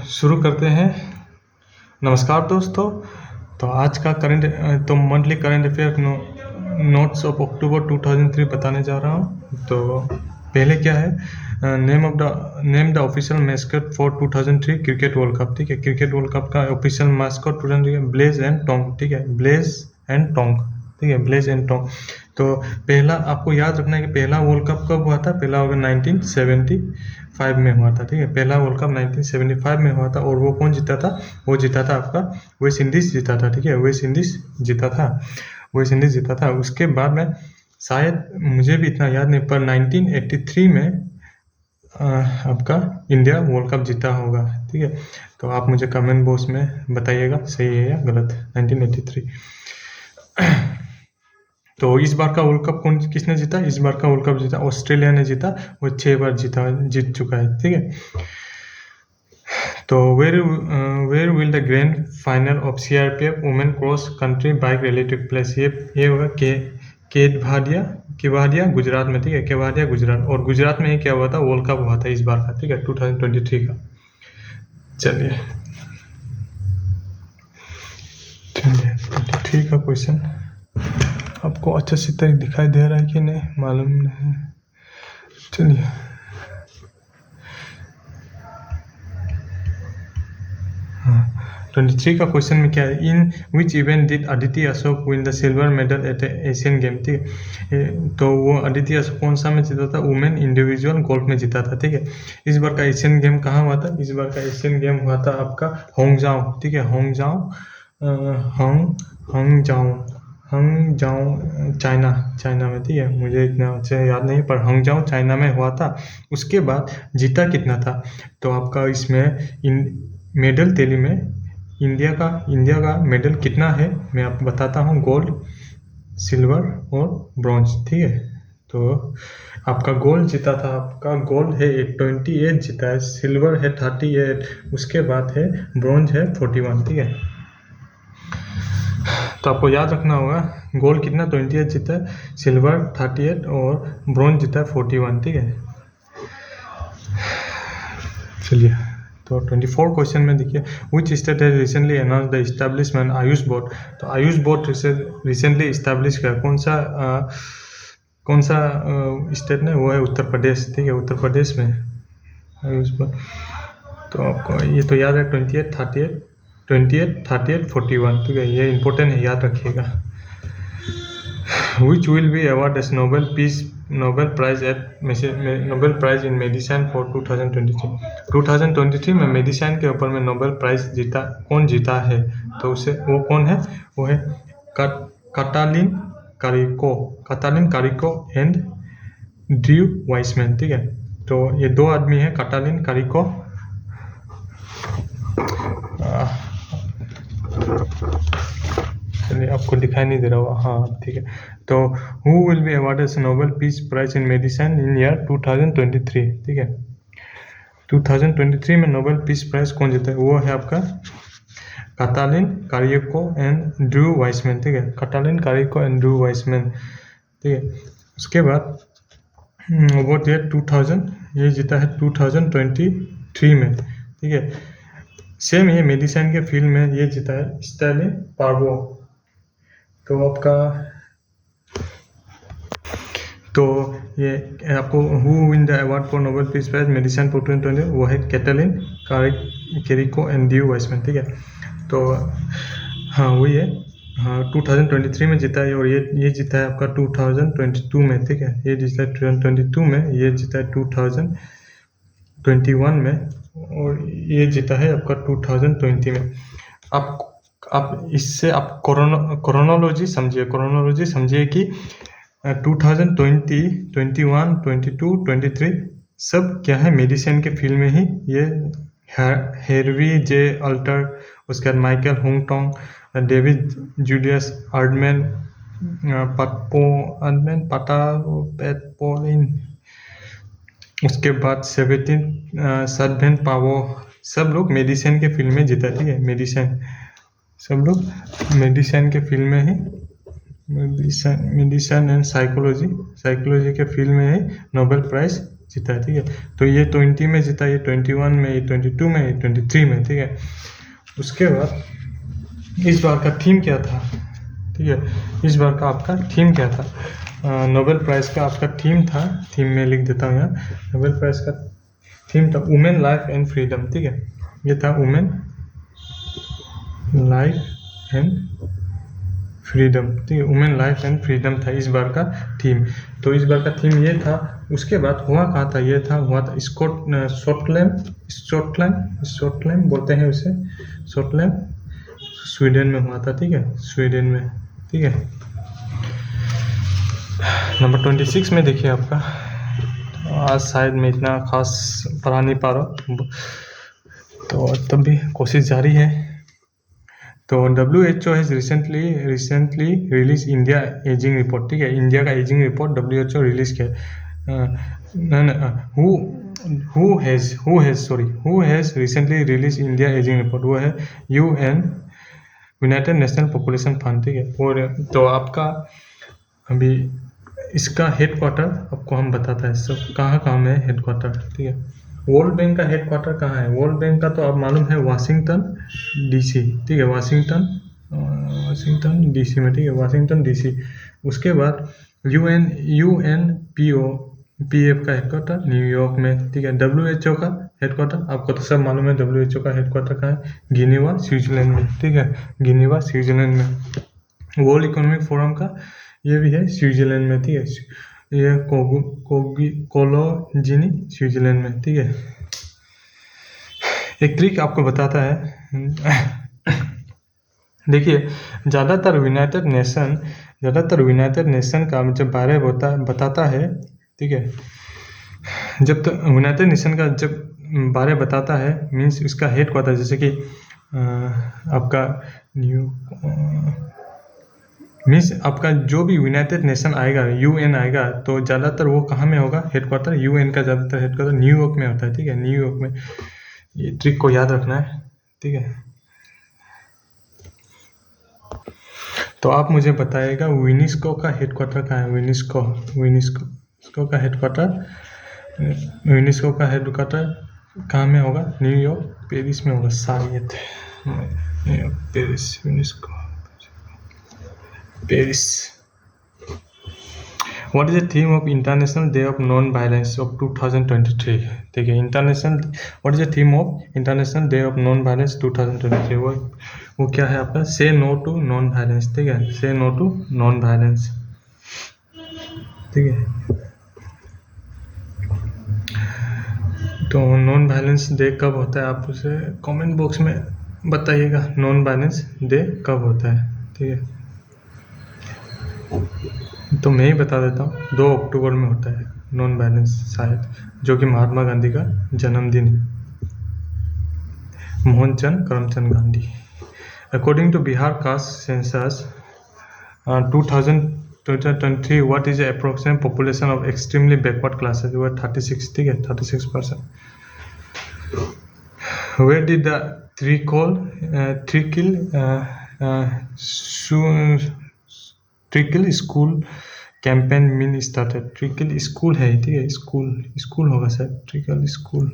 शुरू करते हैं। नमस्कार दोस्तों। तो आज का monthly current affair notes of October 2003 बताने जा रहा हूँ। तो पहले क्या है, name the official mascot for 2003 cricket world cup. ठीक है, क्रिकेट वर्ल्ड कप का official mascot 2003 Blaze and Tong. ठीक है, ब्लेज एंड टोंग। ठीक है, ब्लेज एंड टोंग। तो पहला आपको याद रखना है कि पहला वर्ल्ड कप कब हुआ था। पहला होगा 1975 में हुआ था। ठीक है, पहला वर्ल्ड कप 1975 में हुआ था। और वो कौन जीता था? वो जीता था आपका वेस्ट इंडीज जीता था। ठीक है, वेस्ट इंडीज जीता था। उसके बाद में शायद, मुझे भी इतना याद नहीं, पर 1983 में आपका इंडिया वर्ल्ड कप जीता होगा। ठीक है, तो आप मुझे कमेंट बॉक्स में बताइएगा सही है या गलत। 1983। तो इस बार का वर्ल्ड कप किसने जीता? इस बार का वर्ल्ड कप जीता ऑस्ट्रेलिया ने जीता। वो 6 बार जीत चुका है। ठीक है, तो where will the grand final of CRPF women cross country bike rally take place. ये होगा केवाडिया गुजरात में। ठीक है, केवाडिया गुजरात। और गुजरात में ही क्या हुआ था? वर्ल्ड कप हुआ था इस बार का। ठीक है, 2023 का। चलिए 23 का क्वेश्चन आपको अच्छा से तक दिखाई दे रहा है कि नहीं मालूम नहीं। चलिए, हाँ, 23 का क्वेश्चन में क्या है? In which event did Aditi Ashok win the silver medal at Asian game. ठीक है, तो वो अदिति अशोक कौन सा में जीता था? वुमेन इंडिविजुअल गोल्फ में जीता था। ठीक है, इस बार का एशियन गेम कहाँ हुआ था? इस बार का एशियन गेम हुआ था आपका होंगजाओ। ठीक है, होंगजाओ चाइना में। ठीक है, मुझे इतना अच्छे याद नहीं, पर होंगजाओ चाइना में हुआ था। उसके बाद जीता कितना था? तो आपका इसमें मेडल टैली में इंडिया का मेडल कितना है मैं आपको बताता हूँ। गोल्ड, सिल्वर और ब्रॉन्ज। ठीक है, तो आपका गोल्ड जीता था, आपका गोल्ड है 28 जीता है, सिल्वर है 38, उसके बाद है ब्रॉन्ज है 41। ठीक है, तो आपको याद रखना होगा गोल्ड कितना 28 जीता है, सिल्वर 38 और ब्रॉन्ज जीता है 41। ठीक है, चलिए तो 24 क्वेश्चन में देखिए, which state has recently announce the establishment Ayush board. तो आयुष बोर्ड रिसेंटली इस्टेब्लिश किया। कौन सा स्टेट ने? वो है उत्तर प्रदेश। ठीक है, उत्तर प्रदेश में आयुष बोर्ड। तो आपको ये तो याद है 28, 38, 41। ठीक है, ये इंपॉर्टेंट है, याद रखिएगा। Which will be awarded as Nobel Prize in Medicine for 2023। 2023 में मेडिसिन के ऊपर में नोबेल प्राइज कौन जीता है? तो उसे वो कौन है? वो है काटालिन कारिको एंड ड्रू वाइसमैन। ठीक है, तो ये दो आदमी हैं, काटालिन कारिको। चलिए, आपको दिखाई नहीं दे रहा होगा। हाँ, ठीक है। तो who will be awarded as Nobel peace prize in medicine in year 2023। ठीक है, 2023 में नोबेल पीस प्राइज कौन जीता है? वो है आपका काटालिन कारिको एंड ड्रू वाइसमैन। ठीक है, काटालिन कारिको एंड ड्रू वाइसमैन। ठीक है, उसके बाद वो दिया 2000, ये जीता है 2023 में। ठीक है, सेम ये मेडिसिन के फील्ड में ये जीता है स्टैलिन पार्वो। तो आपका तो ये आपको who win the award for Nobel peace prize medicine for 2020, वो है Katalin Kariko and Drew Weissman. ठीक है, तो हाँ वही है। हाँ, 2023 में जीता है। और ये जीता है आपका 2022 में। ठीक है, ये जीता है 2022 में, ये जीता है 2021 में, और ये जीता है आपका 2020 में। आप इससे आप क्रोनोलॉजी समझिए कि 2020, 21, 22, 23 सब क्या है? मेडिसिन के फील्ड में ही। ये हेरवी जे अल्टर, उसके बाद माइकल होंगटोंग, डेविड जूलियस आर्डमैन, पैटपोलिन, उसके बाद सदभेन पावो, सब लोग मेडिसिन के फील्ड में जीता। ठीक है, सब लोग मेडिसिन के फील्ड में ही, मेडिसिन एंड साइकोलॉजी के फील्ड में ही नोबेल प्राइज जीता है, ठीक है। तो ये 20 में जीता, ये 21 में, ये 22 में, ये 23 में, ठीक है। उसके बाद इस बार का थीम क्या था, ठीक है, इस बार का आपका थीम क्या था? नोबेल प्राइज़ का आपका थीम था, थीम में लिख देता हूँ यहाँ, नोबेल प्राइज़ का थीम था वुमेन लाइफ एंड फ्रीडम, ठीक है। ये था वुमेन लाइफ एंड फ्रीडम, ठीक है, वुमेन लाइफ एंड फ्रीडम था इस बार का थीम। तो इस बार का थीम ये था। उसके बाद हुआ कहाँ था, ये था, हुआ था स्कॉटलैंड बोलते हैं उसे, स्कॉटलैंड, स्वीडन में हुआ था, ठीक है, स्वीडन में, ठीक है। नंबर 26 में देखिए आपका, आज शायद मैं इतना खास पढ़ा नहीं पा रहा हूँ, तो तब भी कोशिश जारी है। तो WHO has recently release India ageing report, ठीक है, इंडिया का एजिंग रिपोर्ट WHO रिलीज किया। Who has recently release India ageing report, वो है UN, United national population fund, ठीक है। और तो आपका अभी इसका हेडक्वार्टर आपको हम बताता है सब कहाँ में है हेडक्वार्टर, ठीक है। वर्ल्ड बैंक का हेडक्वार्टर कहाँ है? वर्ल्ड बैंक का तो आप मालूम है वाशिंगटन DC, ठीक है, वाशिंगटन DC में, ठीक है, वाशिंगटन DC। उसके बाद UNPF का हेडक्वार्टर न्यूयॉर्क में, ठीक है। WHO का हेडक्वार्टर आपको तो सब मालूम है, WHO का हेडक्वार्टर कहाँ है? जिनेवा स्विट्जरलैंड में, ठीक है, जिनेवा स्विट्जरलैंड में। वर्ल्ड इकोनॉमिक फोरम का ये भी है स्विट्जरलैंड में, ठीक है, ये कोलोजिनी स्विट्जरलैंड में, ठीक है। एक ट्रिक आपको बताता है देखिए, ज़्यादातर यूनाइटेड नेशन का जब बारे बताता है, ठीक है, जब तो यूनाइटेड नेशन का जब बारे बताता है मीन्स इसका हेडक्वार्टर, जैसे कि आपका मीन्स आपका जो भी यूनाइटेड नेशन आएगा, UN आएगा, तो ज़्यादातर वो कहाँ में होगा हेडक्वार्टर? UN का ज़्यादातर हेडक्वार्टर न्यूयॉर्क में होता है, ठीक है, न्यूयॉर्क में। ये ट्रिक को याद रखना है, ठीक है। तो आप मुझे बताइएगा यूनेस्को का हेडक्वार्टर कहाँ है? यूनेस्को का हेडक्वार्टर कहाँ में होगा? न्यूयॉर्क, पेरिस में होगा शायद, New York, Paris, UNESCO, Paris. What is the theme of International Day of Non-Violence of 2023? ठीक है, what is the theme of International Day of Non-Violence 2023? वो क्या है आपका? Say no to non-violence, ठीक है, Say no to non-violence, ठीक है। तो नॉन वायलेंस डे कब होता है? आप उसे कमेंट बॉक्स में बताइएगा, नॉन वायलेंस डे कब होता है, ठीक है। तो मैं ही बता देता हूँ, 2 अक्टूबर में होता है नॉन वायलेंस शायद, जो कि महात्मा गांधी का जन्मदिन है, Mohanchand Karamchand Gandhi. According to Bihar caste census 2023, what is approximate population of extremely backward classes? वो 36, ठीक है, 36%। Where did the trickle school campaign mean started? Trickle school है, ठीक है, स्कूल होगा शायद, ट्रिकल स्कूल,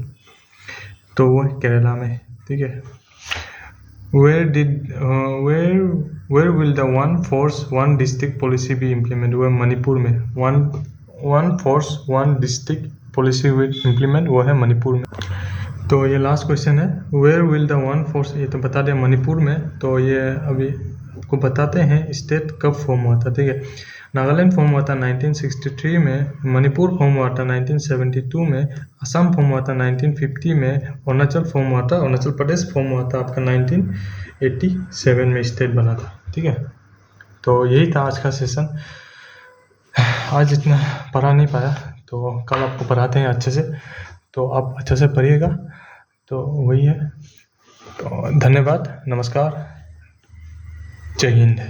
तो वो केरला में, ठीक है। Where will the 1 force 1 district policy be implement? वो मणिपुर में, 1 force 1 district policy will implement, वो है मणिपुर में। तो ये लास्ट क्वेश्चन है, वेयर विल द 1 फोर्स, ये तो बता दें मणिपुर में। तो ये अभी आपको बताते हैं स्टेट कब फॉर्म हुआ था, ठीक है। नागालैंड फॉर्म हुआ था 1963 में, मणिपुर फॉर्म हुआ था 1972 में, असम फॉर्म हुआ था 1950 में, अरुणाचल प्रदेश फॉर्म हुआ था आपका 1987 में स्टेट बना था, ठीक है। तो यही था आज का सेशन। आज इतना पढ़ा नहीं पाया, तो कल आपको पढ़ाते हैं अच्छे से, तो आप अच्छे से पढ़िएगा। तो वही है, तो धन्यवाद, नमस्कार, जय हिंद।